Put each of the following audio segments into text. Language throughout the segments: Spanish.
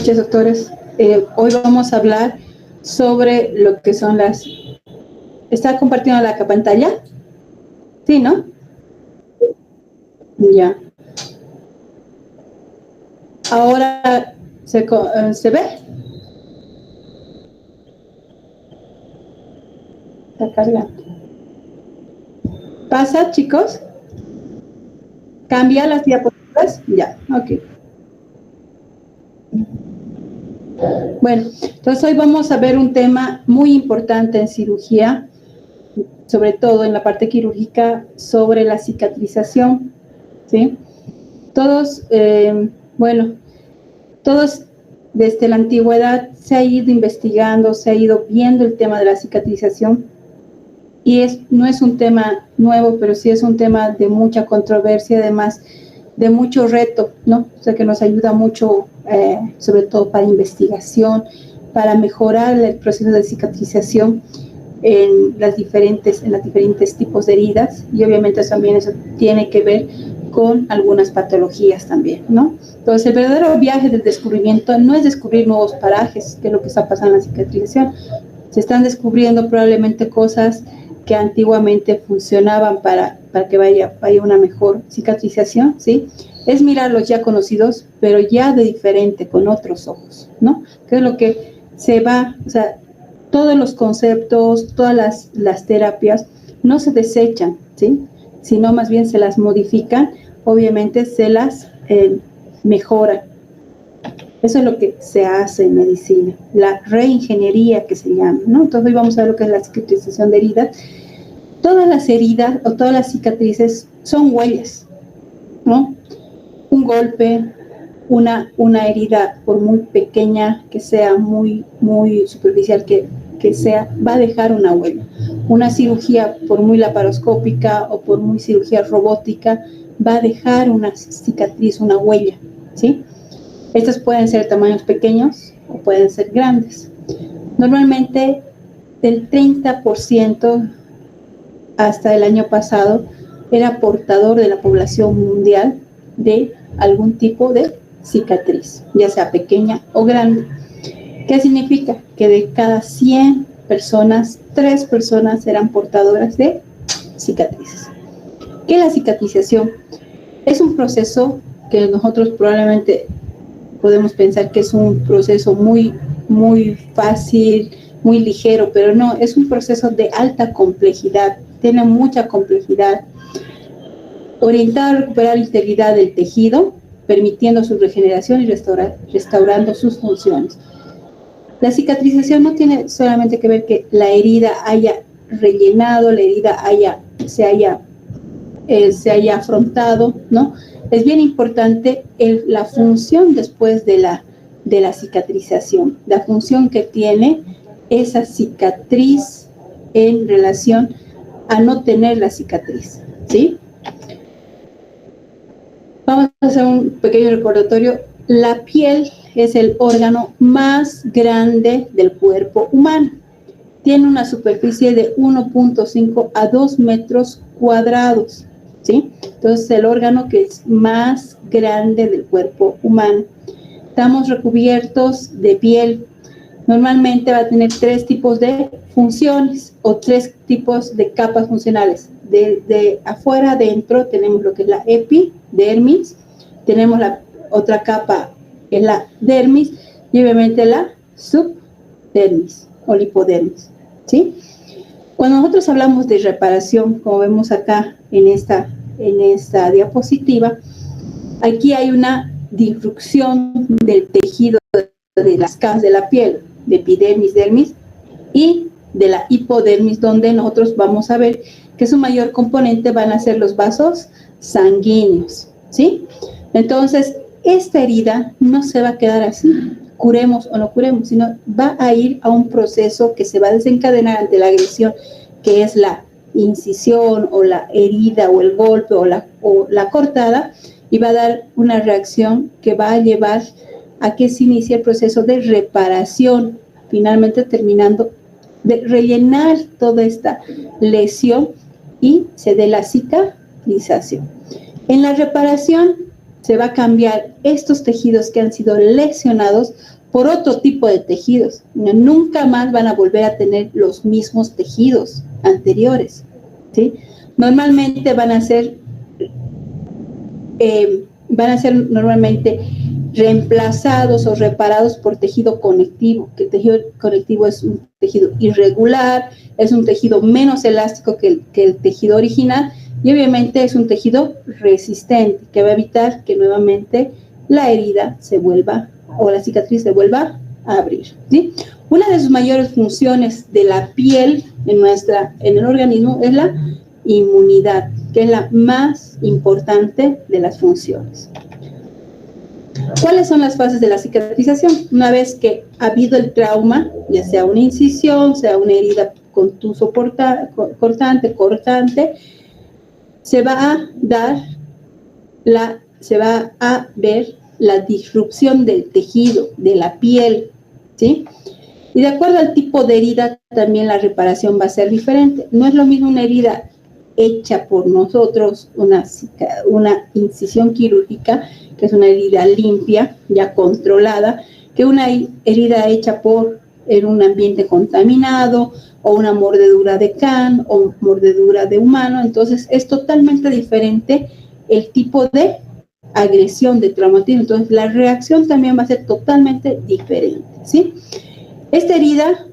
Muchas doctores. Hoy vamos a hablar sobre lo que son las... ¿Está compartiendo la pantalla? Sí, ¿no? Ya. Ahora se ve. Está cargando. ¿Pasa, chicos? ¿Cambia las diapositivas? Ya, ok. Bueno, entonces hoy vamos a ver un tema muy importante en cirugía, sobre todo en la parte quirúrgica, sobre la cicatrización, ¿sí? Todos, todos desde la antigüedad se ha ido investigando, se ha ido viendo el tema de la cicatrización y no es un tema nuevo, pero sí es un tema de mucha controversia, además de mucho reto, ¿no? O sea, que nos ayuda mucho, sobre todo para investigación, para mejorar el proceso de cicatrización en los diferentes tipos de heridas, y obviamente también eso tiene que ver con algunas patologías también, ¿no? Entonces, el verdadero viaje del descubrimiento no es descubrir nuevos parajes, que es lo que está pasando en la cicatrización. Se están descubriendo probablemente cosas que antiguamente funcionaban para que vaya una mejor cicatrización, ¿sí? Es mirar los ya conocidos, pero ya de diferente, con otros ojos, ¿no? Que es lo que se va, o sea, todos los conceptos, todas las terapias no se desechan, ¿sí? Sino más bien se las modifican, obviamente se las mejoran. Eso es lo que se hace en medicina, la reingeniería que se llama, ¿no? Entonces hoy vamos a ver lo que es la cicatrización de heridas. Todas las heridas o todas las cicatrices son huellas, ¿no? Un golpe, una herida, por muy pequeña que sea, muy superficial que sea, va a dejar una huella. Una cirugía, por muy laparoscópica o por muy cirugía robótica, va a dejar una cicatriz, una huella, ¿sí? Estas pueden ser tamaños pequeños o pueden ser grandes. Normalmente, del 30% hasta el año pasado era portador de la población mundial de algún tipo de cicatriz, ya sea pequeña o grande. ¿Qué significa? Que de cada 100 personas, 3 personas eran portadoras de cicatrices. ¿Qué es la cicatrización? Es un proceso que nosotros probablemente podemos pensar que es un proceso muy fácil, muy ligero, pero no, es un proceso de alta complejidad, tiene mucha complejidad, orientado a recuperar la integridad del tejido, permitiendo su regeneración y restaurando sus funciones. La cicatrización no tiene solamente que ver que la herida haya rellenado, la herida se haya afrontado, ¿no? Es bien importante la función después de la cicatrización, la función que tiene esa cicatriz en relación a no tener la cicatriz, ¿sí? Vamos a hacer un pequeño recordatorio. La piel es el órgano más grande del cuerpo humano. Tiene una superficie de 1.5 a 2 metros cuadrados, ¿sí? Entonces, el órgano que es más grande del cuerpo humano. Estamos recubiertos de piel. Normalmente va a tener 3 tipos de funciones o 3 tipos de capas funcionales. De afuera adentro tenemos lo que es la epidermis, tenemos la otra capa que es la dermis y obviamente la subdermis o lipodermis, ¿sí? Cuando nosotros hablamos de reparación, como vemos acá en esta diapositiva, aquí hay una disrupción del tejido de las capas de la piel, de epidermis, dermis y de la hipodermis, donde nosotros vamos a ver que su mayor componente van a ser los vasos sanguíneos, ¿sí? Entonces, esta herida no se va a quedar así, curemos o no curemos, sino va a ir a un proceso que se va a desencadenar ante la agresión, que es la incisión o la herida o el golpe o la cortada, y va a dar una reacción que va a llevar a que se inicie el proceso de reparación, finalmente terminando de rellenar toda esta lesión y se dé la cicatrización. En la reparación se va a cambiar estos tejidos que han sido lesionados por otro tipo de tejidos. Nunca más van a volver a tener los mismos tejidos anteriores, ¿sí? Normalmente van a ser normalmente reemplazados o reparados por tejido conectivo, que el tejido conectivo es un tejido irregular, es un tejido menos elástico que el tejido original, y obviamente es un tejido resistente que va a evitar que nuevamente la herida se vuelva o la cicatriz se vuelva a abrir, ¿sí? Una de sus mayores funciones de la piel en el organismo es la inmunidad, que es la más importante de las funciones. ¿Cuáles son las fases de la cicatrización? Una vez que ha habido el trauma, ya sea una incisión, sea una herida contuso cortante, se va a ver la disrupción del tejido, de la piel, ¿sí? Y de acuerdo al tipo de herida, también la reparación va a ser diferente. No es lo mismo una herida hecha por nosotros, una incisión quirúrgica, que es una herida limpia, ya controlada, que una herida hecha en un ambiente contaminado, o una mordedura de can, o mordedura de humano. Entonces, es totalmente diferente el tipo de agresión, de traumatismo. Entonces, la reacción también va a ser totalmente diferente, ¿sí? Esta herida,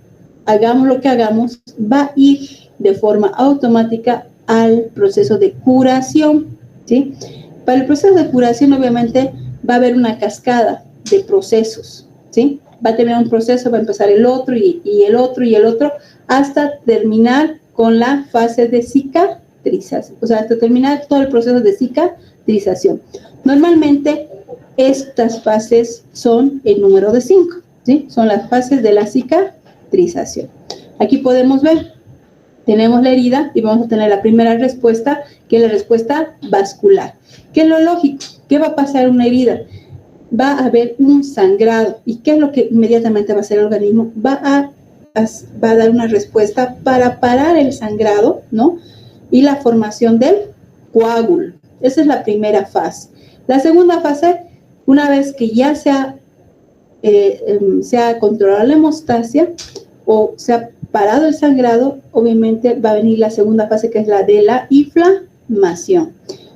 hagamos lo que hagamos, va a ir de forma automática al proceso de curación, ¿sí? Para el proceso de curación, obviamente, va a haber una cascada de procesos, ¿sí? Va a tener un proceso, va a empezar el otro y el otro y el otro, hasta terminar con la fase de cicatrización, o sea, hasta terminar todo el proceso de cicatrización. Normalmente, estas fases son el número de 5, ¿sí? Son las fases de la cicatrización. Aquí podemos ver, tenemos la herida y vamos a tener la primera respuesta, que es la respuesta vascular. ¿Qué es lo lógico? ¿Qué va a pasar en una herida? Va a haber un sangrado. ¿Y qué es lo que inmediatamente va a hacer el organismo? Va a dar una respuesta para parar el sangrado, ¿no? Y la formación del coágulo. Esa es la primera fase. La segunda fase, una vez que ya se ha controlado la hemostasia o se ha parado el sangrado, obviamente va a venir la segunda fase, que es la de la inflamación.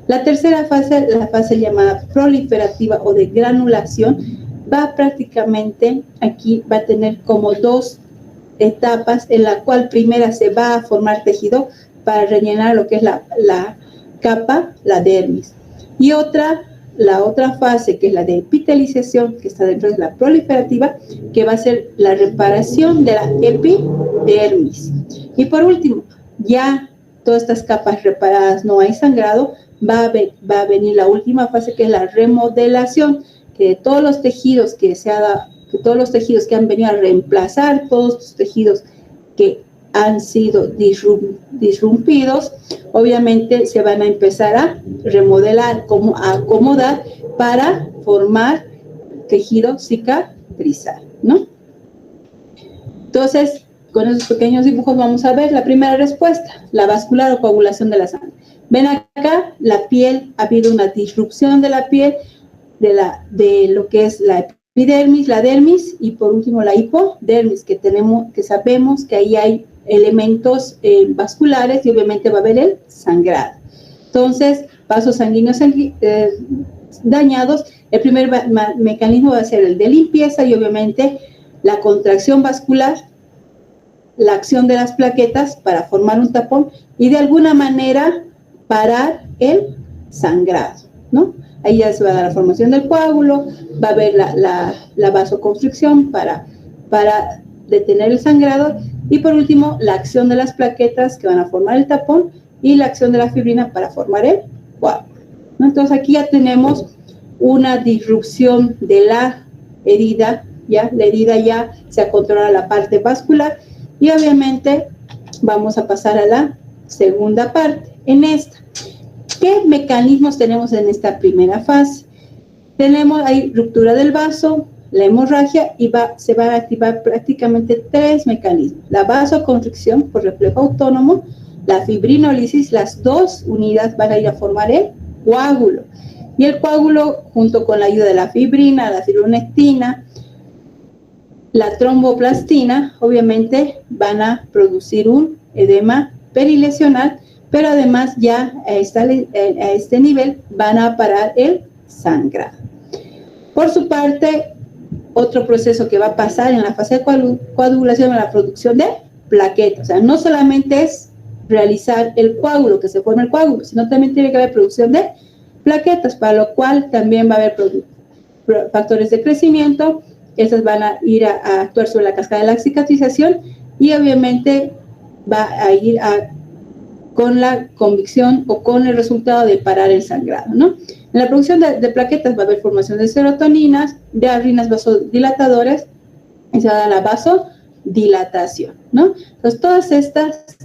La tercera fase, la fase llamada proliferativa o de granulación, va prácticamente, aquí va a tener como dos etapas, en la cual primera se va a formar tejido para rellenar lo que es la capa, la dermis. Y la otra fase, que es la de epitelización, que está dentro de la proliferativa, que va a ser la reparación de la epidermis. Y por último, ya todas estas capas reparadas, no hay sangrado, va a venir la última fase, que es la remodelación, que todos los tejidos que han venido a reemplazar, todos los tejidos que han sido disrumpidos, obviamente se van a empezar a remodelar, como a acomodar para formar tejido cicatrizal, ¿no? Entonces, con esos pequeños dibujos vamos a ver la primera respuesta, la vascular o coagulación de la sangre. Ven acá, la piel, ha habido una disrupción de la piel, de lo que es la epidermis, la dermis, y por último la hipodermis, que sabemos que ahí hay elementos vasculares y obviamente va a haber el sangrado. Entonces, vasos sanguíneos dañados, el primer mecanismo va a ser el de limpieza y obviamente la contracción vascular, la acción de las plaquetas para formar un tapón y de alguna manera parar el sangrado, ¿no? Ahí ya se va a dar la formación del coágulo, va a haber la vasoconstricción para detener el sangrado y por último la acción de las plaquetas que van a formar el tapón y la acción de la fibrina para formar el coágulo, ¿no? Entonces aquí ya tenemos una disrupción de la herida, ya la herida ya se ha controlado la parte vascular y obviamente vamos a pasar a la segunda parte. En esta, ¿qué mecanismos tenemos en esta primera fase? Tenemos ahí ruptura del vaso, la hemorragia y se van a activar prácticamente 3 mecanismos. La vasoconstricción por reflejo autónomo, la fibrinólisis, las dos unidas van a ir a formar el coágulo. Y el coágulo, junto con la ayuda de la fibrina, la fibronectina, la tromboplastina, obviamente van a producir un edema perilesional, pero además ya a este nivel van a parar el sangrado. Por su parte, otro proceso que va a pasar en la fase de coagulación es la producción de plaquetas. O sea, no solamente es realizar el coágulo, que se forme el coágulo, sino también tiene que haber producción de plaquetas, para lo cual también va a haber factores de crecimiento. Estas van a ir a actuar sobre la cascada de la cicatrización y obviamente va a ir con la convicción o con el resultado de parar el sangrado, ¿no? En la producción de plaquetas va a haber formación de serotoninas, de abrinas vasodilatadoras, y se va a dar la vasodilatación, ¿no? Entonces,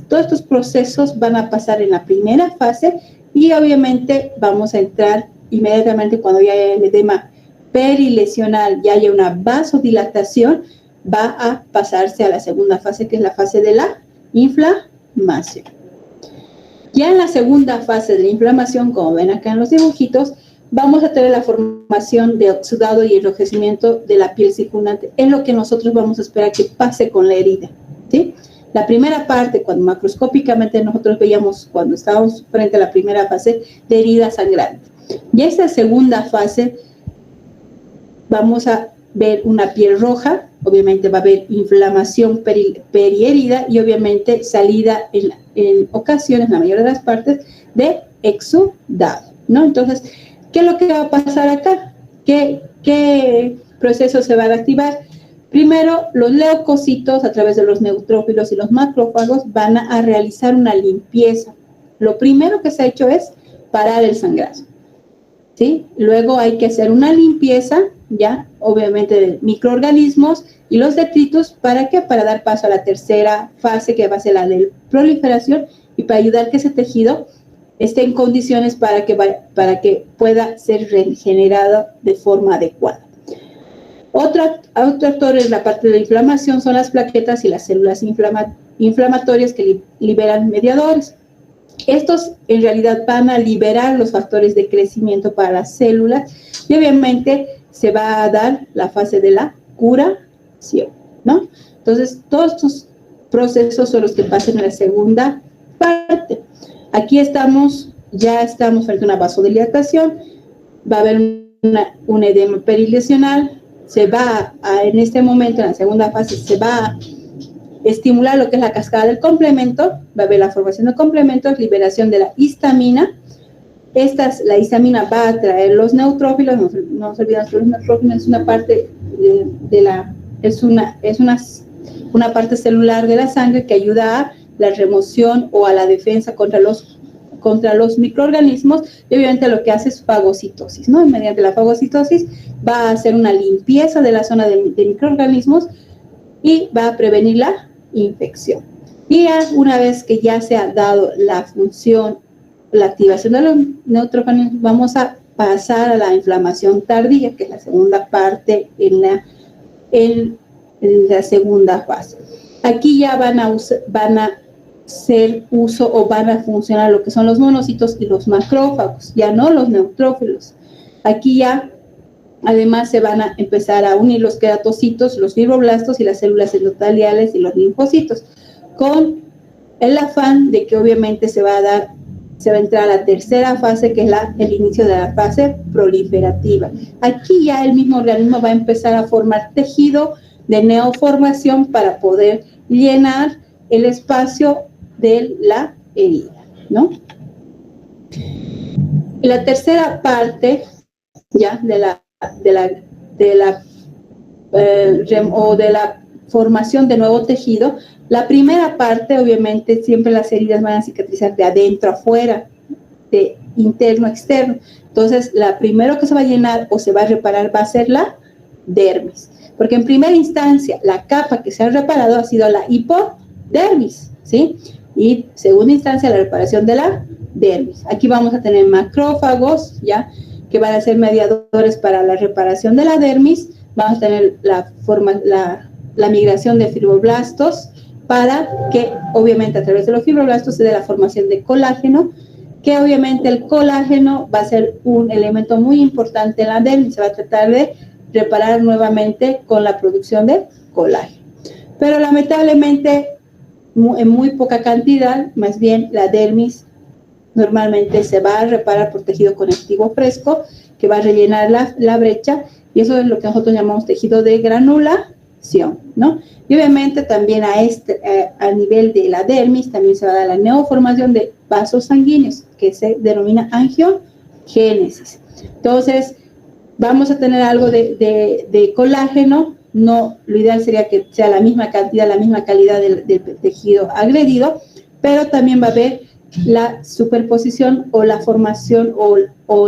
todos estos procesos van a pasar en la primera fase y obviamente vamos a entrar inmediatamente cuando ya haya el edema perilesional, ya haya una vasodilatación, va a pasarse a la segunda fase, que es la fase de la inflamación. Ya en la segunda fase de la inflamación, como ven acá en los dibujitos, vamos a tener la formación de exudado y enrojecimiento de la piel circundante. Es lo que nosotros vamos a esperar que pase con la herida, ¿sí? La primera parte, cuando macroscópicamente nosotros veíamos cuando estábamos frente a la primera fase de herida sangrante. Y esta segunda fase vamos a ver una piel roja, obviamente va a haber inflamación periherida y obviamente salida en ocasiones, la mayoría de las partes, de exudado, ¿no? Entonces, ¿qué es lo que va a pasar acá? ¿Qué procesos se van a activar? Primero, los leucocitos a través de los neutrófilos y los macrófagos van a realizar una limpieza. Lo primero que se ha hecho es parar el sangrado, ¿sí? Luego hay que hacer una limpieza, ya, obviamente, de microorganismos y los detritus, ¿para qué? Para dar paso a la tercera fase, que va a ser la de proliferación, y para ayudar que ese tejido esté en condiciones para que pueda ser regenerado de forma adecuada. Otro actor en la parte de la inflamación son las plaquetas y las células inflamatorias que liberan mediadores. Estos en realidad van a liberar los factores de crecimiento para las células y obviamente se va a dar la fase de la curación, ¿no? Entonces, todos estos procesos son los que pasan en la segunda parte. Aquí ya estamos frente a una vasodilatación, va a haber un edema perilesional, en este momento, en la segunda fase, se va a estimular lo que es la cascada del complemento, va a haber la formación de complementos, liberación de la histamina. La histamina va a atraer los neutrófilos, no nos olvidemos que los neutrófilos es una parte una parte celular de la sangre que ayuda a la remoción o a la defensa contra los microorganismos, y obviamente lo que hace es fagocitosis, ¿no? Mediante la fagocitosis va a hacer una limpieza de la zona de microorganismos y va a prevenir la infección. Y ya una vez que ya se ha dado la función, la activación de los neutrófilos, vamos a pasar a la inflamación tardía, que es la segunda parte en la segunda fase. Aquí ya van a hacer uso o van a funcionar lo que son los monocitos y los macrófagos, ya no los neutrófilos. Aquí ya además se van a empezar a unir los queratocitos, los fibroblastos y las células endoteliales y los linfocitos, con el afán de que obviamente se va a entrar a la tercera fase, que es el inicio de la fase proliferativa. Aquí ya el mismo organismo va a empezar a formar tejido de neoformación para poder llenar el espacio de la herida, ¿no? Y la tercera parte ya de la formación de nuevo tejido, la primera parte, obviamente, siempre las heridas van a cicatrizar de adentro a afuera, de interno a externo. Entonces, la primero que se va a llenar o se va a reparar va a ser la dermis, porque en primera instancia la capa que se ha reparado ha sido la hipodermis, ¿sí? Y segunda instancia la reparación de la dermis. Aquí vamos a tener macrófagos, ¿ya?, que van a ser mediadores para la reparación de la dermis. Vamos a tener la migración de fibroblastos para que, obviamente, a través de los fibroblastos se dé la formación de colágeno, que obviamente el colágeno va a ser un elemento muy importante en la dermis, se va a tratar de reparar nuevamente con la producción de colágeno. Pero lamentablemente, en muy poca cantidad, más bien la dermis normalmente se va a reparar por tejido conectivo fresco, que va a rellenar la brecha, y eso es lo que nosotros llamamos tejido de granulación, ¿no? Y obviamente también a nivel de la dermis también se va a dar la neoformación de vasos sanguíneos, que se denomina angiogénesis. Entonces, vamos a tener algo de colágeno. No, lo ideal sería que sea la misma cantidad, la misma calidad del tejido agredido, pero también va a haber la superposición o la formación o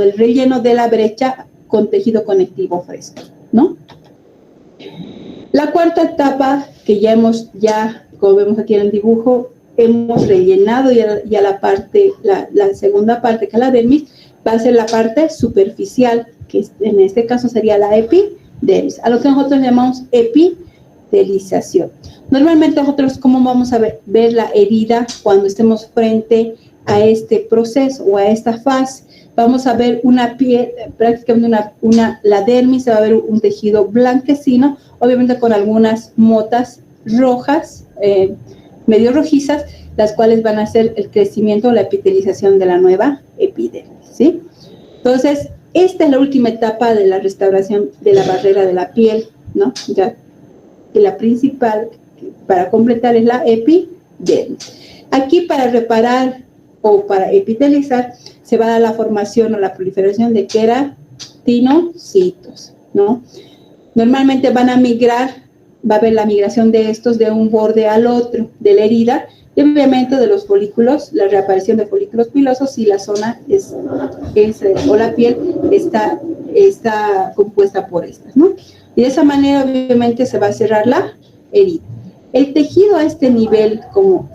el relleno de la brecha con tejido conectivo fresco, ¿no? La cuarta etapa que como vemos aquí en el dibujo, hemos rellenado ya la segunda parte, que es la dermis, va a ser la parte superficial, que en este caso sería la epidermis, a lo que nosotros llamamos epitelización. Normalmente nosotros, ¿cómo vamos a ver la herida cuando estemos frente a este proceso o a esta fase? Vamos a ver una piel, prácticamente la dermis, se va a ver un tejido blanquecino, obviamente con algunas motas rojas, medio rojizas, las cuales van a hacer el crecimiento o la epitelización de la nueva epidermis, ¿sí? Entonces, esta es la última etapa de la restauración de la barrera de la piel, ¿no? Ya, y la principal, para completar, es la epidermis. Aquí, para reparar o para epitelizar, se va a dar la formación o la proliferación de queratinocitos, ¿no? Normalmente van a migrar, va a haber la migración de estos de un borde al otro de la herida, y obviamente de los folículos, la reaparición de folículos pilosos si la zona o la piel está compuesta por estas, ¿no? Y de esa manera obviamente se va a cerrar la herida. El tejido a este nivel, como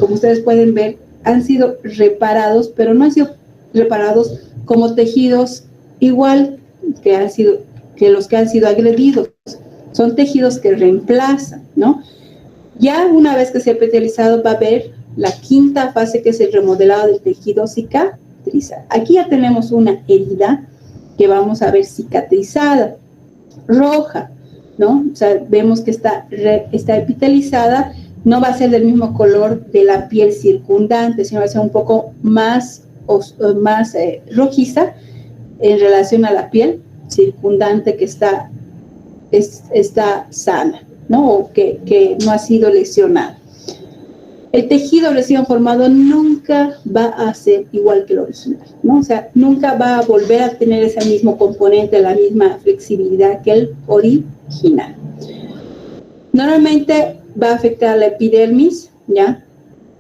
ustedes pueden ver, han sido reparados, pero no han sido reparados como tejidos igual que los que han sido agredidos. Son tejidos que reemplazan, ¿no? Ya una vez que se ha epitelizado, va a haber la quinta fase, que es el remodelado del tejido cicatrizado. Aquí ya tenemos una herida que vamos a ver cicatrizada, roja, ¿no? O sea, vemos que está epitelizada, no va a ser del mismo color de la piel circundante, sino va a ser un poco más rojiza en relación a la piel circundante que está sana, ¿no? O que no ha sido lesionado. El tejido recién formado nunca va a ser igual que el original, ¿no? O sea, nunca va a volver a tener ese mismo componente, la misma flexibilidad que el original. Normalmente va a afectar a la epidermis, ¿ya?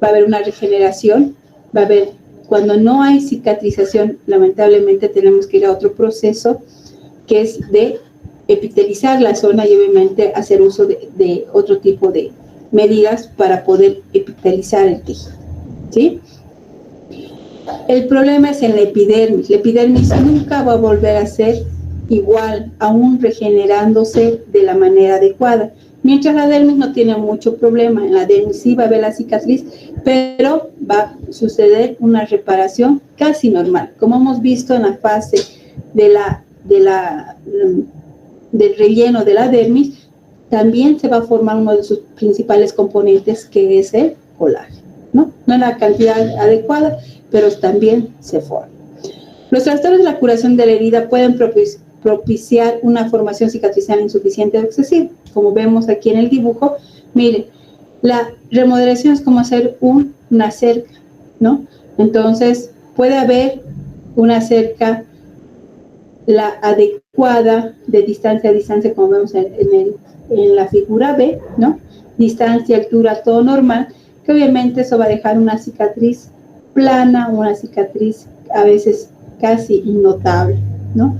Va a haber una regeneración, va a haber, cuando no hay cicatrización, lamentablemente tenemos que ir a otro proceso, que es de epitelizar la zona y obviamente hacer uso de otro tipo de medidas para poder epitelizar el tejido, ¿sí? El problema es en la epidermis. La epidermis nunca va a volver a ser igual, aún regenerándose de la manera adecuada. Mientras la dermis no tiene mucho problema, en la dermis sí va a haber la cicatriz, pero va a suceder una reparación casi normal. Como hemos visto en la fase del relleno de la dermis, también se va a formar uno de sus principales componentes, que es el colágeno, ¿no? No en la cantidad adecuada, pero también se forma. Los trastornos de la curación de la herida pueden propiciar una formación cicatrizal insuficiente o excesiva. Como vemos aquí en el dibujo, miren, la remodelación es como hacer una cerca, ¿no? Entonces, puede haber una cerca, la adecuada de distancia a distancia, como vemos en la figura B, ¿no? Distancia, altura, todo normal, que obviamente eso va a dejar una cicatriz plana, una cicatriz a veces casi innotable, ¿no?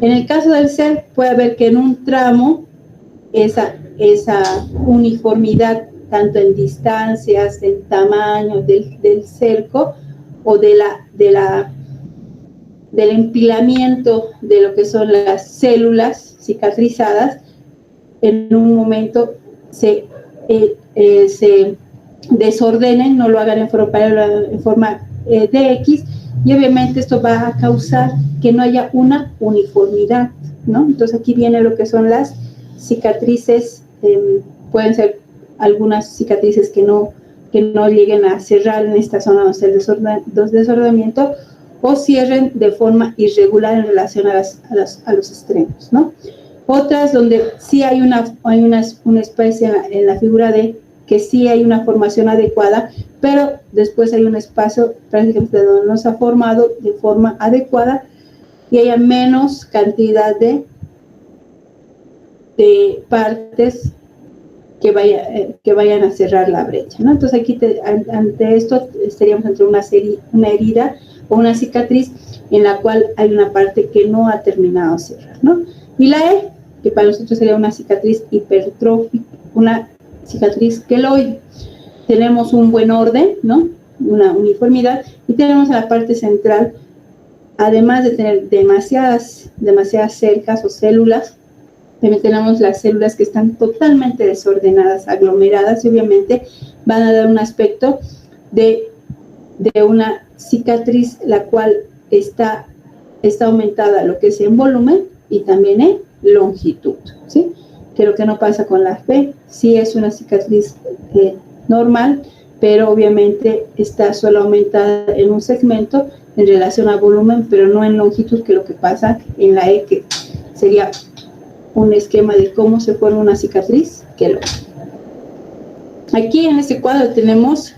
En el caso del CER, puede haber que en un tramo esa uniformidad, tanto en distancias, en tamaño del cerco o del empilamiento de lo que son las células cicatrizadas, en un momento se desordenen, no lo hagan en forma DX, y obviamente esto va a causar que no haya una uniformidad, ¿no? Entonces aquí viene lo que son las cicatrices, pueden ser algunas cicatrices que no lleguen a cerrar en esta zona donde está el desbordamiento, o cierren de forma irregular en relación a los extremos, ¿no? Otras donde sí hay una especie en la figura D, que sí hay una formación adecuada, pero después hay un espacio prácticamente donde no se ha formado de forma adecuada y haya menos cantidad de partes que vayan a cerrar la brecha, ¿no? Entonces aquí ante esto estaríamos ante una herida o una cicatriz en la cual hay una parte que no ha terminado de cerrar, ¿no? Y la E, que para nosotros sería una cicatriz hipertrófica, una cicatriz queloide. Tenemos un buen orden, ¿no? Una uniformidad, y tenemos en la parte central, además de tener demasiadas cercas o células, también tenemos las células que están totalmente desordenadas, aglomeradas, y obviamente van a dar un aspecto de una cicatriz, la cual está aumentada lo que es en volumen y también en longitud, ¿sí? Que lo que no pasa con la P, sí es una cicatriz normal, pero obviamente está solo aumentada en un segmento en relación a volumen, pero no en longitud, que lo que pasa en la E, que sería un esquema de cómo se forma una cicatriz queloide. Aquí en este cuadro tenemos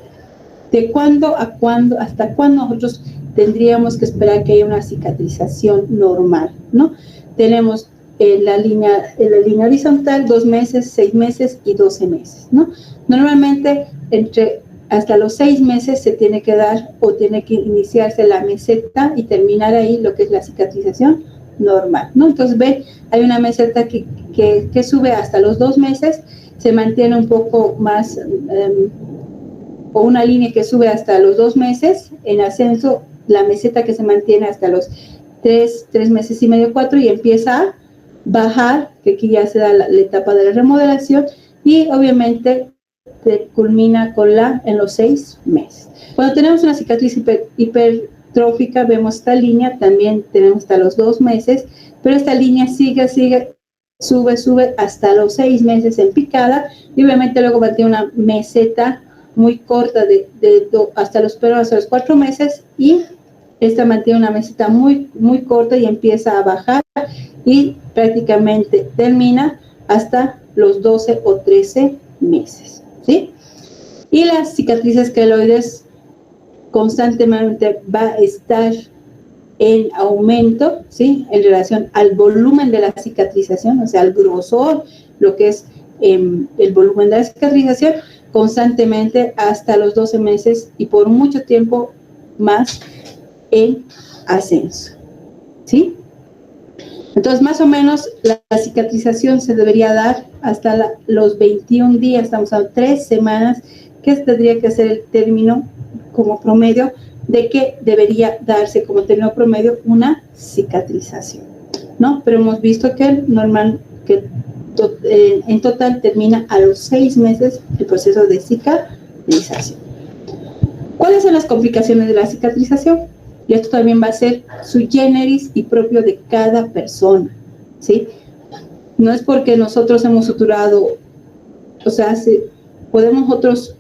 de cuándo a cuándo, hasta cuándo nosotros tendríamos que esperar que haya una cicatrización normal, ¿no? Tenemos en la línea horizontal 2 meses, 6 meses y 12 meses, ¿no? Normalmente hasta los 6 meses se tiene que dar o tiene que iniciarse la meseta y terminar ahí lo que es la cicatrización normal, ¿no? Entonces ve, hay una meseta que sube hasta los 2 meses, se mantiene un poco más, o una línea que sube hasta los 2 meses en ascenso, la meseta que se mantiene hasta los 3 meses y medio, 4, y empieza a bajar, que aquí ya se da la etapa de la remodelación, y obviamente culmina en los 6 meses. Cuando tenemos una cicatriz hipertrófica, vemos esta línea, también tenemos hasta los 2 meses, pero esta línea sigue, sube hasta los 6 meses en picada, y obviamente luego va a tener una meseta muy corta hasta los 4 meses, y esta mantiene una meseta muy, muy corta y empieza a bajar y prácticamente termina hasta los 12 o 13 meses, ¿sí? Y las cicatrices queloides constantemente va a estar en aumento, ¿sí? En relación al volumen de la cicatrización, o sea, al grosor, lo que es el volumen de la cicatrización, constantemente hasta los 12 meses y por mucho tiempo más en ascenso, ¿sí? Entonces, más o menos, la cicatrización se debería dar hasta los 21 días, estamos a 3 semanas, que tendría que ser el término como promedio de que debería darse como término promedio una cicatrización, ¿no? Pero hemos visto que en total termina a los 6 meses el proceso de cicatrización. ¿Cuáles son las complicaciones de la cicatrización? Y esto también va a ser sui generis y propio de cada persona, ¿sí? No es porque nosotros hemos suturado, o sea, podemos nosotros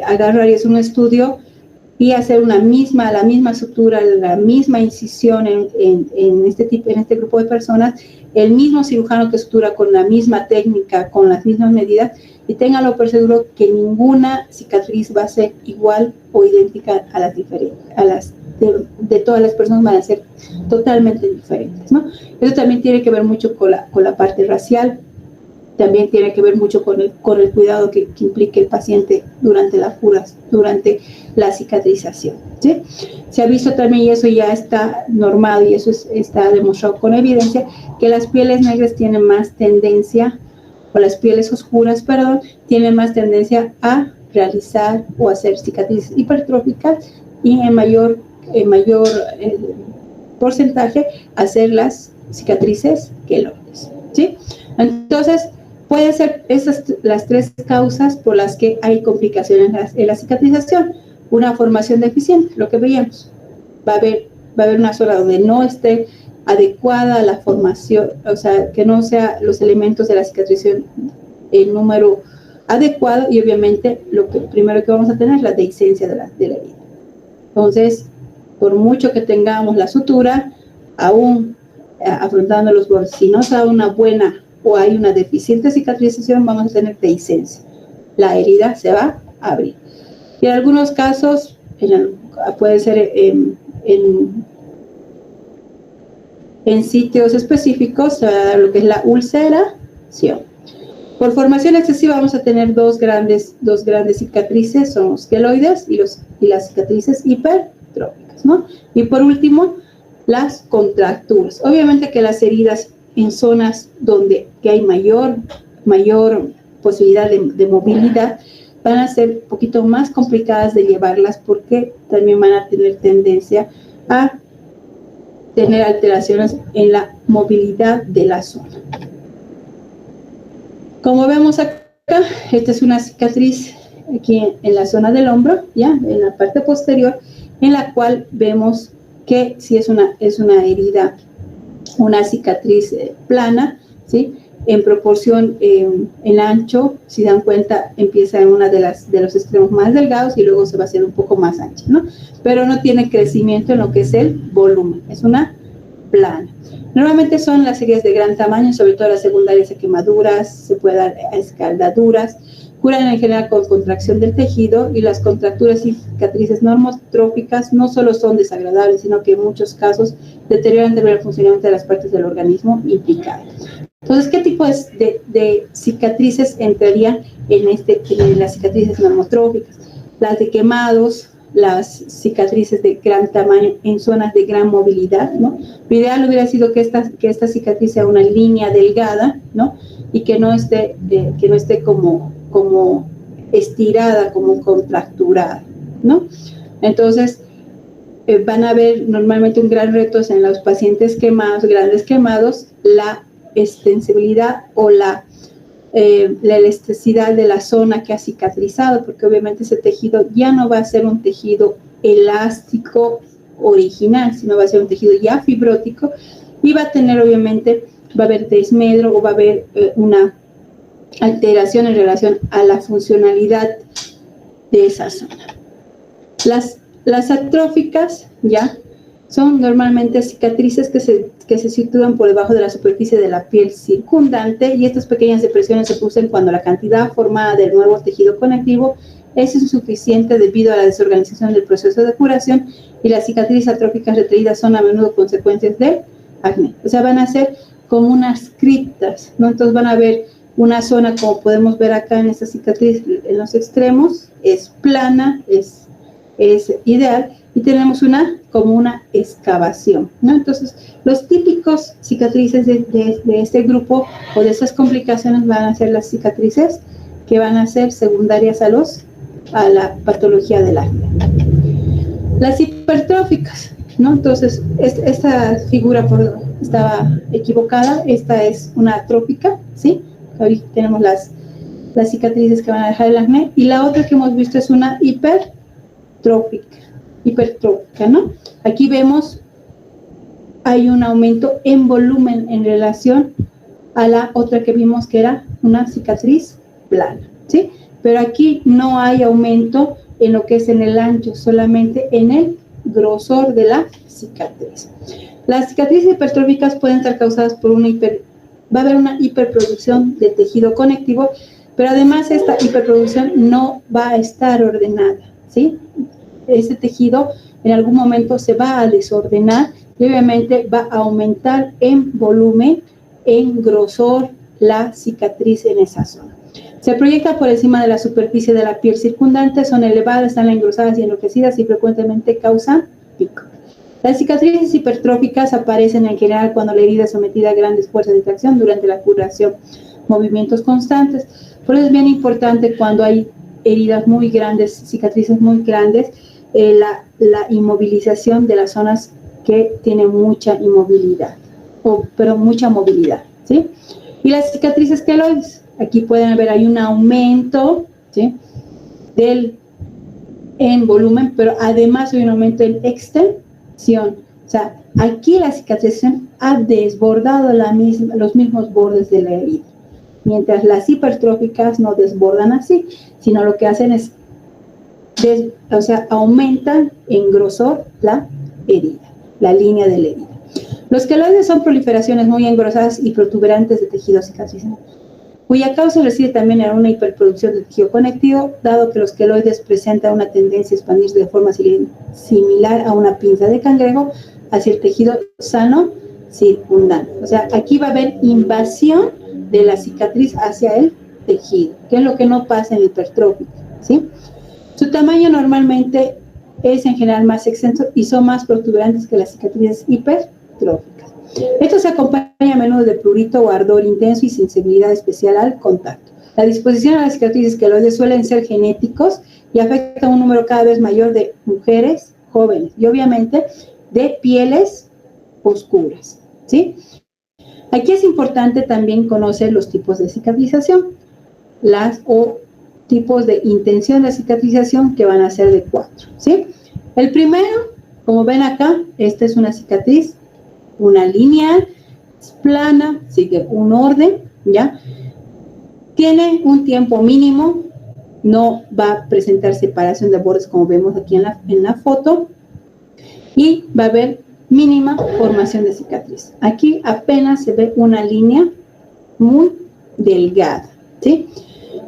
agarrar y hacer un estudio y hacer la misma sutura, la misma incisión en este grupo de personas, el mismo cirujano que sutura con la misma técnica, con las mismas medidas, y ténganlo por seguro que ninguna cicatriz va a ser igual o idéntica a las de todas las personas, van a ser totalmente diferentes, ¿no? Eso también tiene que ver mucho con la parte racial, también tiene que ver mucho con el cuidado que implique el paciente durante la cicatrización, ¿sí? Se ha visto también, y eso ya está normado y eso está demostrado con evidencia, que las pieles negras tienen más tendencia, o las pieles oscuras, perdón, tienen más tendencia a realizar o hacer cicatrices hipertróficas y en mayor porcentaje hacer las cicatrices queloides, ¿sí? Entonces, pueden ser esas las 3 causas por las que hay complicaciones en la cicatrización. una formación deficiente, lo que veíamos. Va a haber una zona donde no esté adecuada la formación, o sea, que no sea los elementos de la cicatrización en número adecuado, y obviamente lo primero que vamos a tener es la dehiscencia de la herida. Entonces, por mucho que tengamos la sutura, aún afrontando los bordes, si no se da una buena o hay una deficiente cicatrización, vamos a tener dehiscencia. La herida se va a abrir. Y en algunos casos, puede ser en sitios específicos, se va a dar lo que es la ulceración. Por formación excesiva vamos a tener dos grandes cicatrices, son los queloides y las cicatrices hipertróficas, ¿no? Y por último, las contracturas. Obviamente que las heridas en zonas donde hay mayor posibilidad de movilidad van a ser un poquito más complicadas de llevarlas, porque también van a tener tendencia a tener alteraciones en la movilidad de la zona. Como vemos acá, esta es una cicatriz aquí en la zona del hombro, ya en la parte posterior, en la cual vemos que sí es una herida, una cicatriz plana, ¿sí? En proporción, el ancho, si dan cuenta, empieza en una de los extremos más delgados y luego se va haciendo un poco más ancha, ¿no? Pero no tiene crecimiento en lo que es el volumen, es una plana. Normalmente son las heridas de gran tamaño, sobre todo las secundarias a quemaduras, se puede dar a escaldaduras, curan en general con contracción del tejido, y las contracturas y cicatrices normotróficas no solo son desagradables, sino que en muchos casos deterioran el funcionamiento de las partes del organismo implicadas. Entonces, ¿qué tipo de cicatrices entrarían en las cicatrices normotróficas? Las de quemados, las cicatrices de gran tamaño en zonas de gran movilidad, ¿no? Lo ideal hubiera sido que esta cicatriz sea una línea delgada, ¿no? Y que no esté como estirada, como contracturada, ¿no? Entonces, van a haber normalmente un gran reto en los pacientes quemados, grandes quemados, la extensibilidad o la elasticidad de la zona que ha cicatrizado, porque obviamente ese tejido ya no va a ser un tejido elástico original, sino va a ser un tejido ya fibrótico, y va a tener, obviamente, va a haber desmedro o va a haber una alteración en relación a la funcionalidad de esa zona. Las atróficas ya son normalmente cicatrices que se sitúan por debajo de la superficie de la piel circundante, y estas pequeñas depresiones se producen cuando la cantidad formada del nuevo tejido conectivo es insuficiente debido a la desorganización del proceso de curación, y las cicatrices atróficas retraídas son a menudo consecuencias del acné. O sea, van a ser como unas criptas, ¿no? Entonces van a ver una zona, como podemos ver acá en esta cicatriz, en los extremos, es plana, es ideal, y tenemos como una excavación, ¿no? Entonces, los típicos cicatrices de este grupo o de esas complicaciones van a ser las cicatrices que van a ser secundarias a la patología del acné. Las hipertróficas, ¿no? Entonces, esta figura estaba equivocada, esta es una atrófica, ¿sí? Ahorita tenemos las cicatrices que van a dejar el acné, y la otra que hemos visto es una hipertrófica, ¿no? Aquí vemos hay un aumento en volumen en relación a la otra que vimos, que era una cicatriz plana, ¿sí? Pero aquí no hay aumento en lo que es en el ancho, solamente en el grosor de la cicatriz. Las cicatrices hipertróficas pueden estar causadas por va a haber una hiperproducción de tejido conectivo, pero además esta hiperproducción no va a estar ordenada, ¿sí? Ese tejido en algún momento se va a desordenar y obviamente va a aumentar en volumen, en grosor, la cicatriz en esa zona. Se proyecta por encima de la superficie de la piel circundante, son elevadas, están engrosadas y enrojecidas y frecuentemente causan pico. Las cicatrices hipertróficas aparecen en general cuando la herida es sometida a grandes fuerzas de tracción durante la curación, movimientos constantes. Por eso es bien importante cuando hay heridas muy grandes, cicatrices muy grandes, la inmovilización de las zonas que tienen mucha inmovilidad, pero mucha movilidad, ¿sí? Y las cicatrices queloides, aquí pueden ver, hay un aumento, ¿sí? en volumen, pero además hay un aumento en extensión. O sea, aquí la cicatrización ha desbordado los mismos bordes de la herida, mientras las hipertróficas no desbordan así, sino lo que hacen es, aumentan en grosor la herida, la línea de la herida. Los queloides son proliferaciones muy engrosadas y protuberantes de tejido cicatrizante, cuya causa reside también en una hiperproducción de tejido conectivo, dado que los queloides presentan una tendencia a expandirse de forma similar a una pinza de cangrejo hacia el tejido sano circundante. O sea, aquí va a haber invasión de la cicatriz hacia el tejido, que es lo que no pasa en el hipertrófico, ¿sí? Su tamaño normalmente es en general más extenso y son más protuberantes que las cicatrices hipertróficas. Esto se acompaña a menudo de prurito o ardor intenso y sensibilidad especial al contacto. La disposición a las cicatrices queloides suelen ser genéticos y afectan a un número cada vez mayor de mujeres jóvenes y obviamente de pieles oscuras, ¿sí? Aquí es importante también conocer los tipos de cicatrización, tipos de intención de cicatrización, que van a ser de 4, ¿sí? El primero, como ven acá, esta es una cicatriz, una lineal, es plana, sigue un orden, ¿ya? Tiene un tiempo mínimo, no va a presentar separación de bordes como vemos aquí en la foto, y va a haber mínima formación de cicatriz. Aquí apenas se ve una línea muy delgada, ¿sí?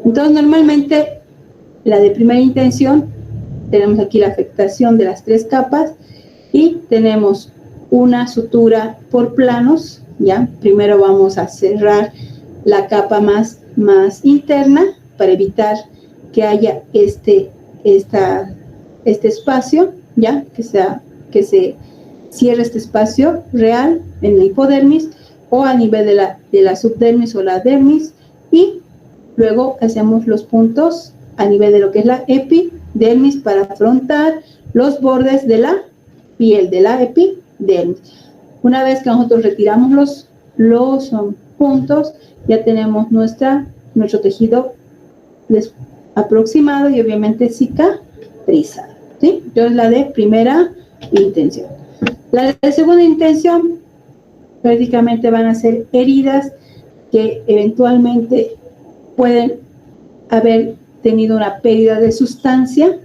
Entonces, normalmente, la de primera intención, tenemos aquí la afectación de las 3 capas y tenemos una sutura por planos, ¿ya? Primero vamos a cerrar la capa más interna para evitar que haya este espacio, ¿ya? Que se cierre este espacio real en la hipodermis o a nivel de la subdermis o la dermis, y luego hacemos los puntos a nivel de lo que es la epidermis para afrontar los bordes de la piel, de la epidermis. Una vez que nosotros retiramos los puntos, ya tenemos nuestro tejido aproximado y obviamente cicatrizado, ¿sí? Entonces, la de primera intención. La de segunda intención, prácticamente van a ser heridas que eventualmente pueden haber tenido una pérdida de sustancia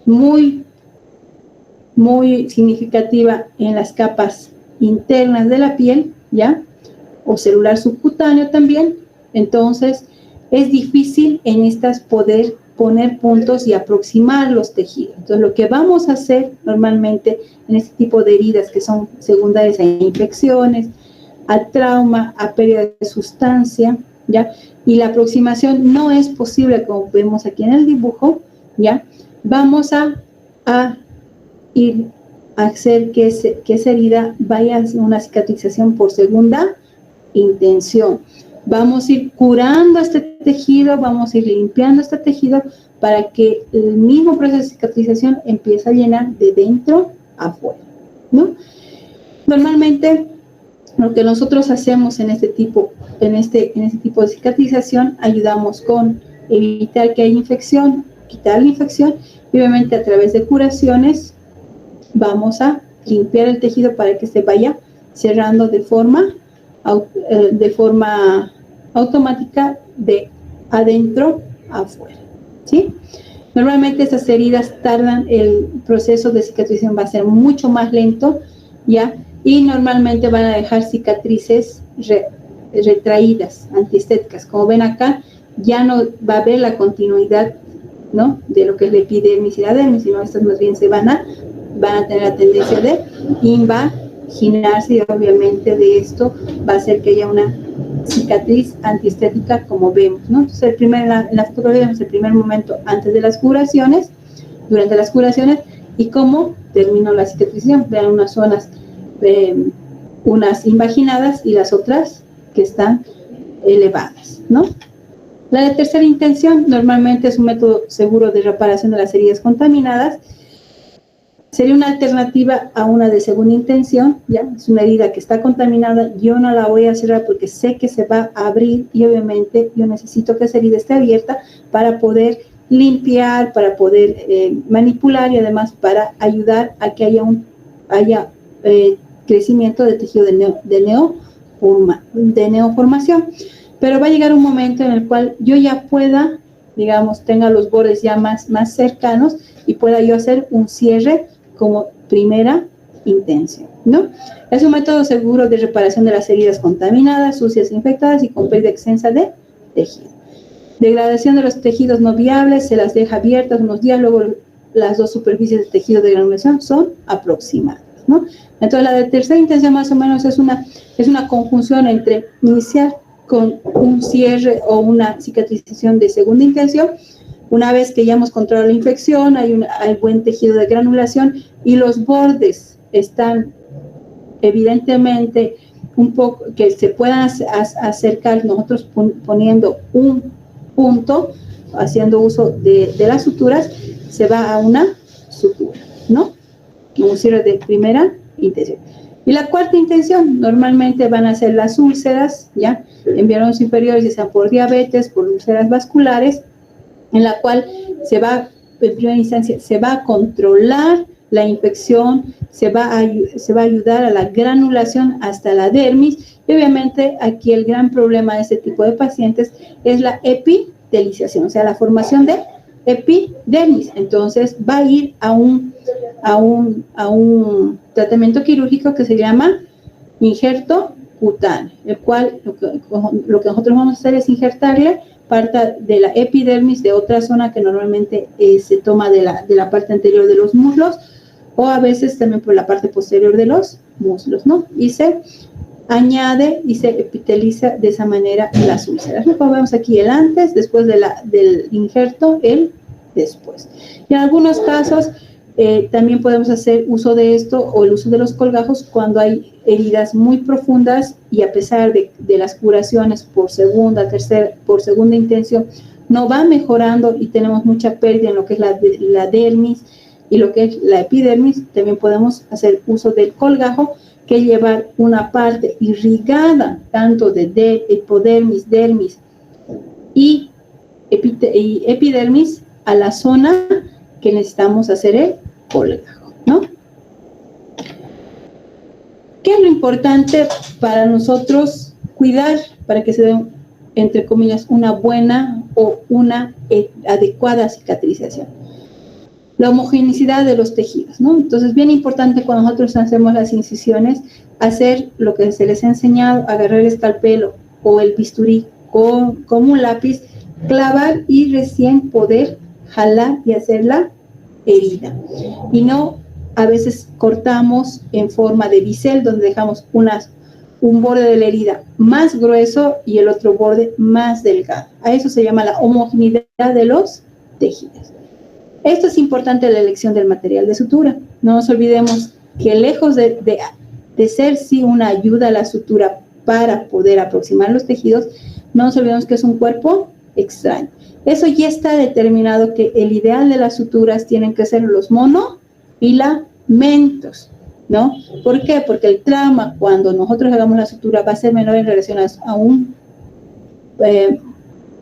muy significativa en las capas internas de la piel, ¿ya? O celular subcutáneo también. Entonces, es difícil en estas poder poner puntos y aproximar los tejidos. Entonces, lo que vamos a hacer normalmente en este tipo de heridas que son secundarias a infecciones, a trauma, a pérdida de sustancia, ¿ya? Y la aproximación no es posible, como vemos aquí en el dibujo, ¿ya? Vamos a ir a hacer que esa herida vaya a una cicatrización por segunda intención. Vamos a ir curando este tejido, vamos a ir limpiando este tejido para que el mismo proceso de cicatrización empiece a llenar de dentro a afuera, ¿no? Normalmente, lo que nosotros hacemos en este tipo de cicatrización, ayudamos con evitar que haya infección, quitar la infección, y obviamente a través de curaciones vamos a limpiar el tejido para que se vaya cerrando de forma automática de adentro a afuera, ¿sí? Normalmente estas heridas el proceso de cicatrización va a ser mucho más lento, ¿ya? Y normalmente van a dejar cicatrices retraídas, antiestéticas. Como ven acá, ya no va a haber la continuidad, ¿no?, de lo que es la epidermis y la dermis, sino estas más bien van a tener la tendencia de invaginarse, y obviamente de esto va a hacer que haya una cicatriz antiestética, como vemos, ¿no? Entonces, en la fotografía vemos el primer momento antes de las curaciones, durante las curaciones, y cómo terminó la cicatrización. Vean unas zonas, unas invaginadas y las otras que están elevadas, ¿no? La de tercera intención normalmente es un método seguro de reparación de las heridas contaminadas. Sería una alternativa a una de segunda intención, ¿ya? Es una herida que está contaminada, yo no la voy a cerrar porque sé que se va a abrir, y obviamente yo necesito que esa herida esté abierta para poder limpiar, para poder manipular y además para ayudar a que haya crecimiento de tejido de neoformación. Pero va a llegar un momento en el cual yo ya pueda, digamos, tenga los bordes ya más cercanos y pueda yo hacer un cierre como primera intención, ¿no? Es un método seguro de reparación de las heridas contaminadas, sucias, infectadas y con pérdida extensa de tejido. Degradación de los tejidos no viables, se las deja abiertas unos días, luego las dos superficies de tejido de granulación son aproximadas, ¿no? Entonces, la de tercera intención más o menos es una conjunción entre iniciar con un cierre o una cicatrización de segunda intención. Una vez que ya hemos controlado la infección, hay buen tejido de granulación y los bordes están evidentemente un poco, que se puedan acercar, nosotros poniendo un punto, haciendo uso de las suturas, se va a una sutura, ¿no? Un cierre de primera intención. Y la cuarta intención, normalmente van a ser las úlceras, ¿ya? En viernes inferiores, ya sean por diabetes, por úlceras vasculares, en la cual en primera instancia, se va a controlar la infección, se va a ayudar a la granulación hasta la dermis, y obviamente aquí el gran problema de este tipo de pacientes es la epitelización, o sea, la formación de epidermis. Entonces va a ir a un tratamiento quirúrgico que se llama injerto cutáneo, el cual lo que nosotros vamos a hacer es injertarle parte de la epidermis de otra zona que normalmente se toma de la parte anterior de los muslos, o a veces también por la parte posterior de los muslos, ¿no? Y se añade y se epiteliza de esa manera las úlceras. Como vemos aquí el antes, después del injerto, el después. Y en algunos casos también podemos hacer uso de esto o el uso de los colgajos cuando hay heridas muy profundas y a pesar de las curaciones por segunda intención, no va mejorando y tenemos mucha pérdida en lo que es la dermis y lo que es la epidermis. También podemos hacer uso del colgajo, que es llevar una parte irrigada tanto de hipodermis, dermis y epidermis a la zona que necesitamos hacer el colgajo, ¿no? ¿Qué es lo importante para nosotros cuidar para que se dé, entre comillas, una buena o una adecuada cicatrización? La homogeneidad de los tejidos, ¿no? Entonces, bien importante cuando nosotros hacemos las incisiones, hacer lo que se les ha enseñado, agarrar el escalpelo o el bisturí como un lápiz, clavar y recién poder jalar y hacer la herida. Y no, a veces cortamos en forma de bisel, donde dejamos un borde de la herida más grueso y el otro borde más delgado. A eso se llama la homogeneidad de los tejidos. Esto es importante en la elección del material de sutura. No nos olvidemos que lejos de ser sí una ayuda a la sutura para poder aproximar los tejidos, no nos olvidemos que es un cuerpo extraño. Eso ya está determinado, que el ideal de las suturas tienen que ser los monofilamentos, ¿no? ¿Por qué? Porque el trauma, cuando nosotros hagamos la sutura, va a ser menor en relación a un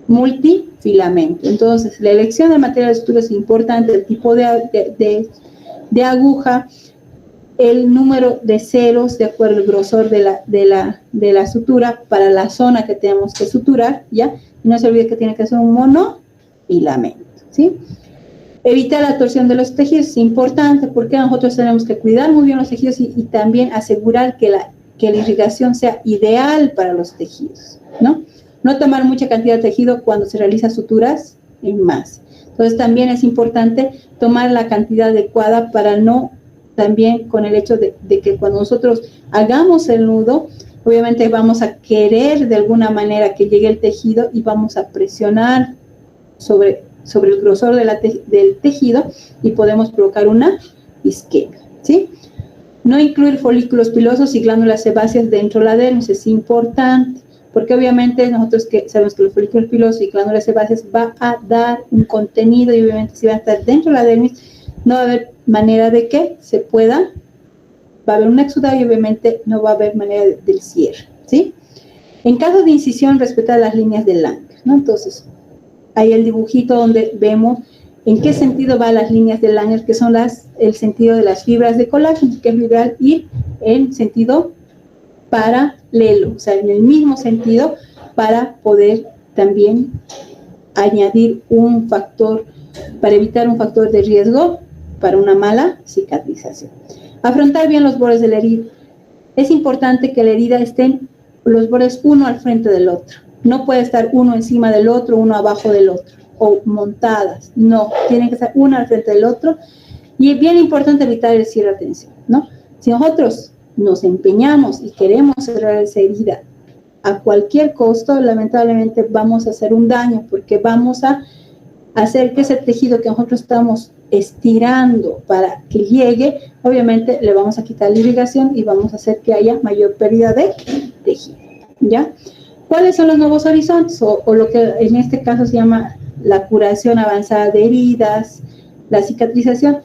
multifilamento. Entonces, la elección del material de sutura es importante, el tipo de aguja, el número de ceros de acuerdo al grosor de la sutura para la zona que tenemos que suturar, ¿ya? Y no se olvide que tiene que ser un monofilamento, ¿sí? Evitar la torsión de los tejidos es importante porque nosotros tenemos que cuidar muy bien los tejidos y también asegurar que la irrigación sea ideal para los tejidos, ¿no? No tomar mucha cantidad de tejido cuando se realiza suturas en masa. Entonces, también es importante tomar la cantidad adecuada para no, también con el hecho de que cuando nosotros hagamos el nudo, obviamente vamos a querer de alguna manera que llegue el tejido y vamos a presionar sobre el grosor del tejido y podemos provocar una isquemia, ¿sí? No incluir folículos pilosos y glándulas sebáceas dentro de la dermis es importante, porque obviamente nosotros sabemos que los folículos pilosos y glándulas sebáceas va a dar un contenido y obviamente si va a estar dentro de la dermis, no va a haber manera de que se pueda, va a haber un exudado y obviamente no va a haber manera del cierre, ¿sí? En caso de incisión, respetar las líneas del Langer, ¿no? Entonces, Ahí el dibujito donde vemos en qué sentido van las líneas de Langer, que son el sentido de las fibras de colágeno, que es lo ideal, y en sentido paralelo, o sea, en el mismo sentido, para poder también añadir un factor, para evitar un factor de riesgo para una mala cicatrización. Afrontar bien los bordes de la herida. Es importante que la herida estén los bordes uno al frente del otro. No puede estar uno encima del otro, uno abajo del otro, o montadas. No, tienen que estar uno al frente del otro. Y es bien importante evitar el cierre de tensión, ¿no? Si nosotros nos empeñamos y queremos cerrar esa herida a cualquier costo, lamentablemente vamos a hacer un daño, porque vamos a hacer que ese tejido que nosotros estamos estirando para que llegue, obviamente le vamos a quitar la irrigación y vamos a hacer que haya mayor pérdida de tejido, ¿ya? ¿Cuáles son los nuevos horizontes? O lo que en este caso se llama la curación avanzada de heridas, la cicatrización.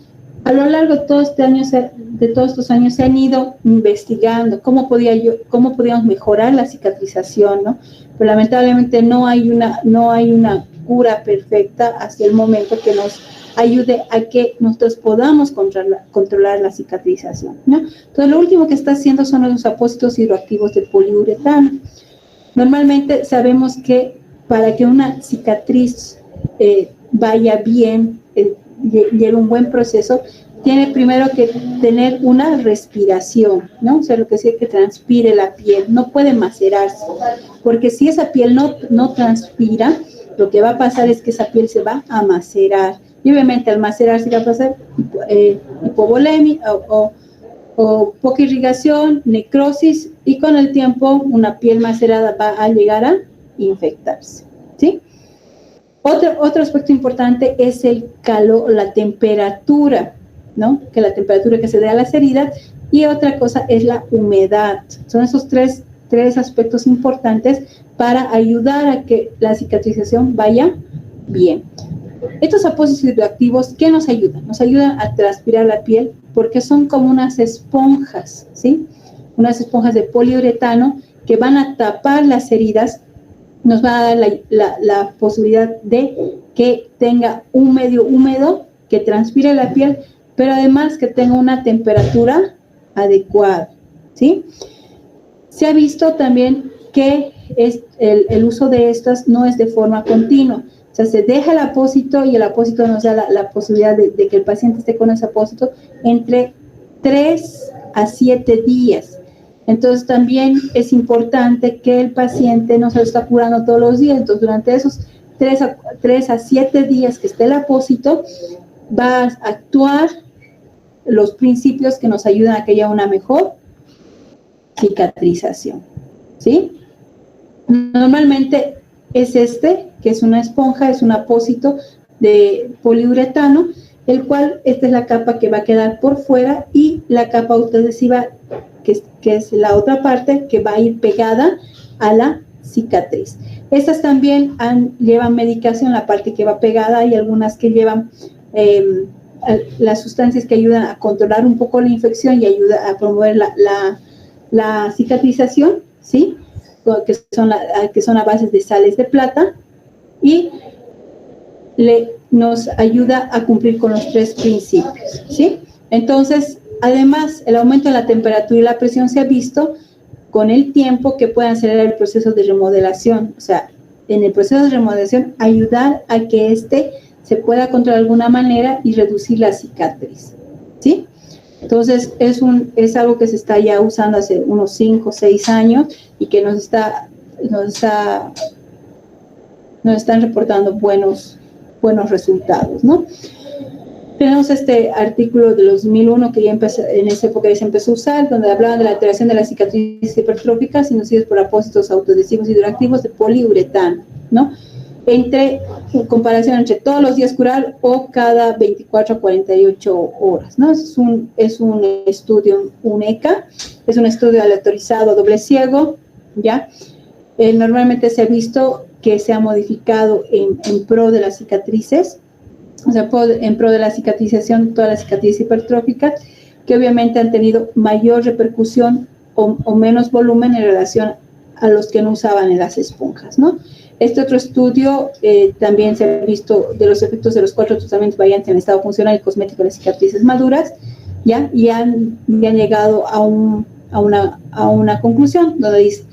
A lo largo de todos estos años se han ido investigando cómo podíamos mejorar la cicatrización, ¿no? Pero lamentablemente no hay una cura perfecta hasta el momento que nos ayude a que nosotros podamos controlar la cicatrización, ¿no? Entonces, lo último que está haciendo son los apósitos hidroactivos de poliuretano. Normalmente sabemos que para que una cicatriz vaya bien, lleve un buen proceso, tiene primero que tener una respiración, ¿no? O sea, lo que sí es que transpire la piel, no puede macerarse, porque si esa piel no transpira, lo que va a pasar es que esa piel se va a macerar, y obviamente al macerarse va a pasar hipovolemia o poca irrigación, necrosis, y con el tiempo una piel macerada va a llegar a infectarse, ¿sí? Otro aspecto importante es el calor, la temperatura, ¿no? Que la temperatura que se dé a las heridas, y otra cosa es la humedad. Son esos tres aspectos importantes para ayudar a que la cicatrización vaya bien. Estos apósitos hidroactivos, ¿qué nos ayudan? Nos ayudan a transpirar la piel porque son como unas esponjas, ¿sí? Unas esponjas de poliuretano que van a tapar las heridas, nos va a dar la posibilidad de que tenga un medio húmedo, que transpire la piel, pero además que tenga una temperatura adecuada, ¿sí? Se ha visto también que el uso de estas no es de forma continua. O sea, se deja el apósito y el apósito nos da la posibilidad de que el paciente esté con ese apósito entre 3 a 7 días. Entonces, también es importante que el paciente no se lo está curando todos los días. Entonces, durante esos 3 a 7 días que esté el apósito, va a actuar los principios que nos ayudan a que haya una mejor cicatrización, ¿sí? Normalmente es que es una esponja, es un apósito de poliuretano, el cual esta es la capa que va a quedar por fuera, y la capa autoadhesiva, que es la otra parte que va a ir pegada a la cicatriz. Estas también llevan medicación, la parte que va pegada, y algunas que llevan las sustancias que ayudan a controlar un poco la infección y ayuda a promover la cicatrización, ¿sí? Que son a base de sales de plata, y nos ayuda a cumplir con los 3 principios, ¿sí? Entonces, además, el aumento de la temperatura y la presión se ha visto con el tiempo que puede acelerar el proceso de remodelación. O sea, en el proceso de remodelación, ayudar a que se pueda controlar de alguna manera y reducir la cicatriz, ¿sí? Entonces, es algo que se está ya usando hace unos 5 o 6 años y que nos están reportando buenos resultados, ¿no? Tenemos este artículo de 2001 que ya en esa época ya se empezó a usar, donde hablaban de la alteración de las cicatrices hipertróficas inducidas por apósitos autoadhesivos hidroactivos de poliuretano, ¿no? En comparación entre todos los días curar o cada 24 a 48 horas, ¿no? Es un estudio, un ECA, es un estudio aleatorizado doble ciego, ¿ya? Normalmente se ha visto que se ha modificado en pro de las cicatrices, o sea, en pro de la cicatrización, todas las cicatrices hipertróficas, que obviamente han tenido mayor repercusión o menos volumen en relación a los que no usaban en las esponjas, ¿no? Este otro estudio también se ha visto de los efectos de los 4 tratamientos variantes en el estado funcional y cosmético de las cicatrices maduras, ¿ya? Y han llegado a una conclusión donde dice,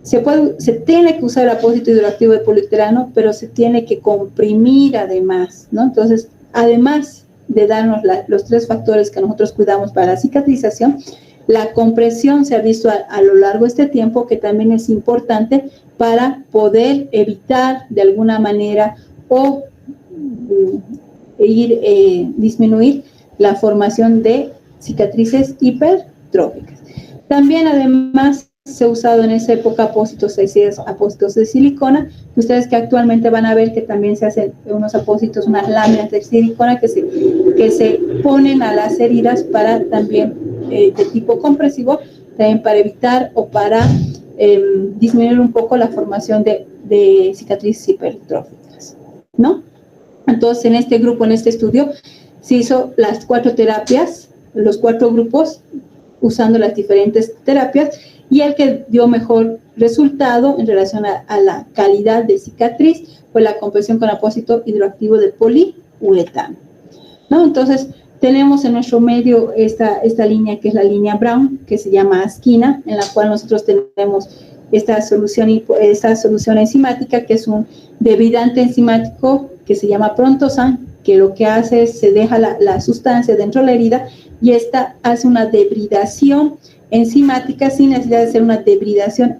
se tiene que usar el apósito hidroactivo de polietileno, pero se tiene que comprimir además, ¿no? Entonces, además de darnos los 3 factores que nosotros cuidamos para la cicatrización, la compresión se ha visto a lo largo de este tiempo que también es importante para poder evitar de alguna manera o disminuir la formación de cicatrices hipertróficas. También además se ha usado en esa época apósitos de silicona. Ustedes que actualmente van a ver que también se hacen unos apósitos, unas láminas de silicona que se ponen a las heridas para también de tipo compresivo, también para evitar o para disminuir un poco la formación de cicatrices hipertróficas, ¿no? Entonces, en este grupo, en este estudio, se hizo las 4 terapias, los 4 grupos, usando las diferentes terapias, y el que dio mejor resultado en relación a la calidad de cicatriz fue la compresión con apósito hidroactivo de poliuretano, ¿no? Entonces, tenemos en nuestro medio esta línea que es la línea Brown, que se llama Asquina, en la cual nosotros tenemos esta solución enzimática, que es un debridante enzimático que se llama Prontosan, que lo que hace es se deja la sustancia dentro de la herida y esta hace una debridación enzimática sin necesidad de hacer una debridación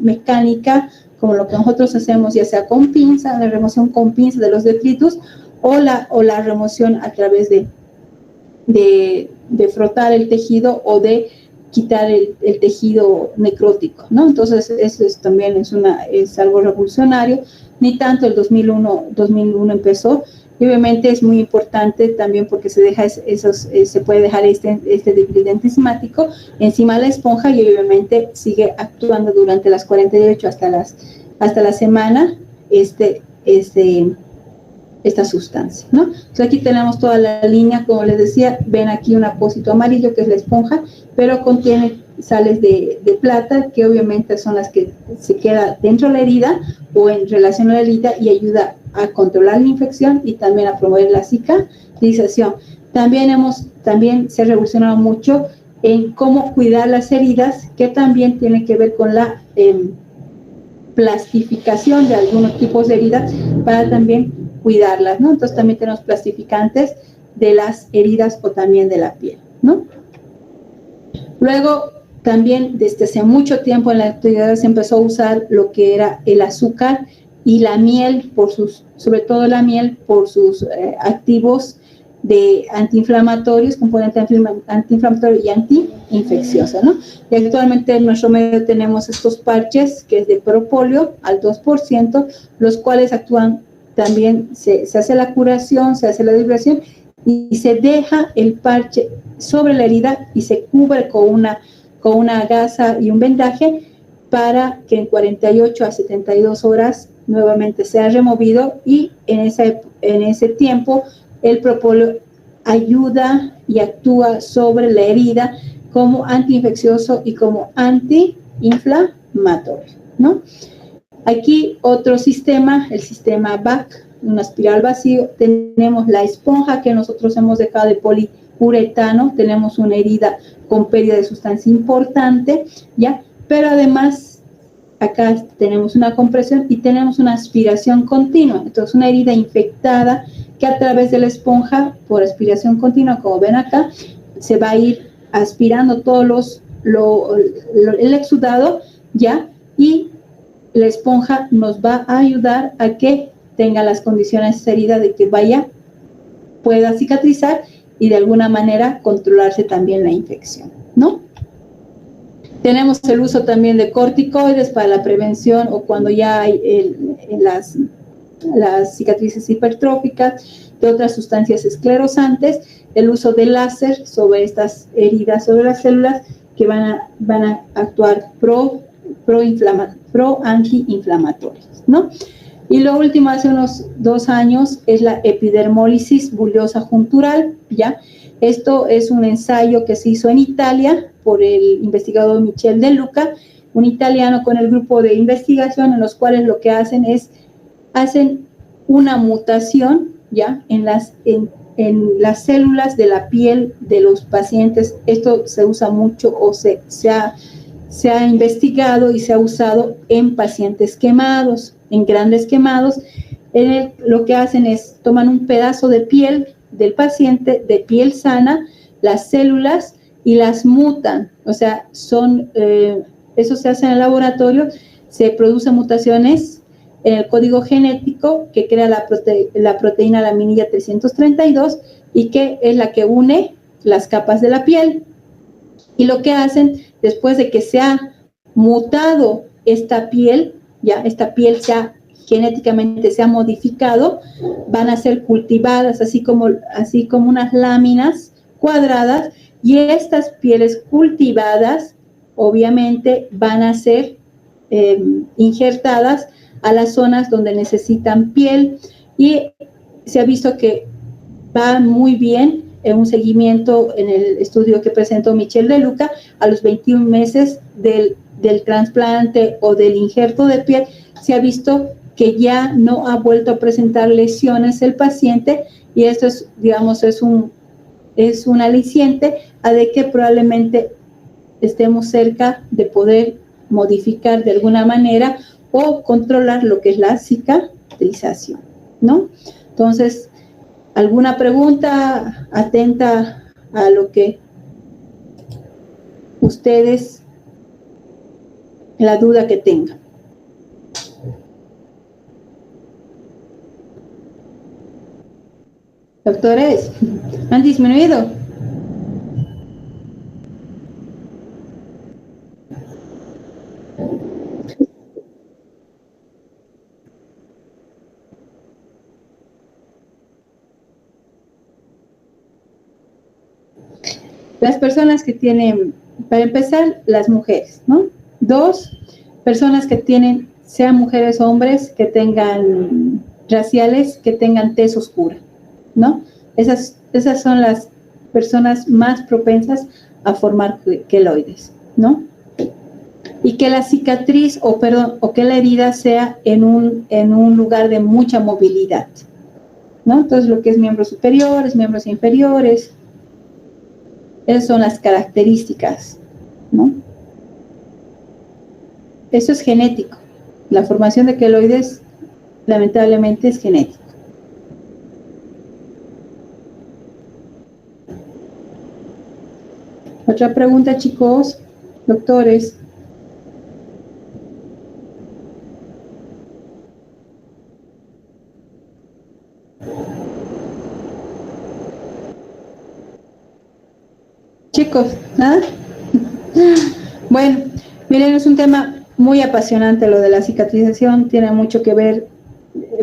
mecánica, como lo que nosotros hacemos, ya sea con pinza, la remoción con pinza de los detritus, o la remoción a través de frotar el tejido o de quitar el tejido necrótico, ¿no? Entonces, eso también es algo revolucionario. Ni tanto el 2001 empezó, y obviamente es muy importante también porque se puede dejar este debridante enzimático encima de la esponja y obviamente sigue actuando durante las 48 hasta la semana esta sustancia, ¿no? Entonces aquí tenemos toda la línea, como les decía, ven aquí un apósito amarillo que es la esponja, pero contiene sales de plata que obviamente son las que se quedan dentro de la herida o en relación a la herida y ayuda a controlar la infección y también a promover la cicatrización. También se ha revolucionado mucho en cómo cuidar las heridas, que también tiene que ver con la plastificación de algunos tipos de heridas para también cuidarlas, ¿no? Entonces también tenemos plastificantes de las heridas o también de la piel, ¿no? Luego también desde hace mucho tiempo en la actualidad se empezó a usar lo que era el azúcar y la miel, sobre todo la miel por sus activos de antiinflamatorios, componente antiinflamatorio y antiinfeccioso, ¿no? Y actualmente en nuestro medio tenemos estos parches que es de propóleo al 2%, los cuales actúan también, se hace la curación, se hace la debridación y se deja el parche sobre la herida y se cubre con una gasa y un vendaje para que en 48 a 72 horas nuevamente sea removido y en ese tiempo el propóleo ayuda y actúa sobre la herida como antiinfeccioso y como antiinflamatorio, ¿no? Aquí otro sistema, el sistema BAC, una espiral vacío, tenemos la esponja que nosotros hemos dejado de poliuretano, tenemos una herida con pérdida de sustancia importante, ¿ya? Pero además acá tenemos una compresión y tenemos una aspiración continua, entonces una herida infectada que a través de la esponja, por aspiración continua, como ven acá, se va a ir aspirando todos el exudado, ¿ya? Y la esponja nos va a ayudar a que tenga las condiciones esa herida de que pueda cicatrizar y de alguna manera controlarse también la infección, ¿no? Tenemos el uso también de corticoides para la prevención o cuando ya hay las cicatrices hipertróficas, de otras sustancias esclerosantes, el uso de láser sobre estas heridas, sobre las células que van a actuar pro-antiinflamatorios, ¿no? Y lo último, hace unos 2 años, es la epidermólisis bullosa juntural, ¿ya? Esto es un ensayo que se hizo en Italia por el investigador Michel De Luca, un italiano con el grupo de investigación, en los cuales lo que hacen es, hacen una mutación, ¿ya? En las células de la piel de los pacientes. Esto se usa mucho o se ha investigado y se ha usado en pacientes quemados, en grandes quemados. Lo que hacen es, toman un pedazo de piel del paciente, de piel sana, las células, y las mutan. O sea, eso se hace en el laboratorio, se producen mutaciones en el código genético que crea la proteína laminilla 332 y que es la que une las capas de la piel. Y lo que hacen, después de que se ha mutado esta piel, ya esta piel genéticamente se ha modificado, van a ser cultivadas así como unas láminas cuadradas, y estas pieles cultivadas obviamente van a ser injertadas a las zonas donde necesitan piel, y se ha visto que va muy bien en un seguimiento en el estudio que presentó Michelle De Luca. A los 21 meses del trasplante o del injerto de piel, se ha visto que ya no ha vuelto a presentar lesiones el paciente, y esto es, digamos, es un aliciente a de que probablemente estemos cerca de poder modificar de alguna manera o controlar lo que es la cicatrización, ¿no? Entonces, ¿alguna pregunta atenta a lo que ustedes, la duda que tengan? Doctores, ¿han disminuido? Las personas que tienen, para empezar, las mujeres, ¿no? 2, personas que tienen, sean mujeres o hombres, que tengan raciales, que tengan tez oscura, ¿no? Esas son las personas más propensas a formar queloides, ¿no? Y que la cicatriz, o que la herida sea en un lugar de mucha movilidad, ¿no? Entonces, lo que es miembros superiores, miembros inferiores, esas son las características, ¿no? Eso es genético. La formación de queloides, lamentablemente, es genético. Otra pregunta, chicos, doctores. Chicos, ¿nada? Bueno, miren, es un tema muy apasionante lo de la cicatrización, tiene mucho que ver,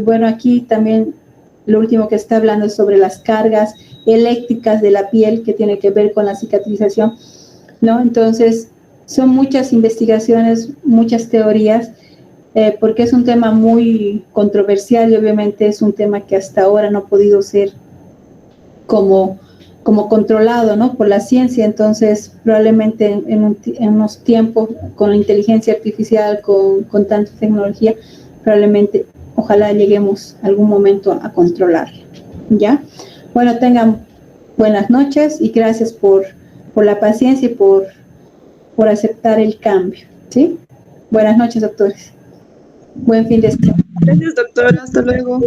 bueno, aquí también lo último que está hablando es sobre las cargas eléctricas de la piel, que tiene que ver con la cicatrización, ¿no? Entonces, son muchas investigaciones, muchas teorías, porque es un tema muy controversial, y obviamente es un tema que hasta ahora no ha podido ser como controlado, ¿no?, por la ciencia. Entonces, probablemente en unos tiempos, con la inteligencia artificial, con tanta tecnología, probablemente, ojalá lleguemos algún momento a controlarla, ¿ya? Bueno, tengan buenas noches y gracias por la paciencia y por aceptar el cambio, ¿sí? Buenas noches, doctores. Buen fin de semana. Gracias, doctora. Hasta luego.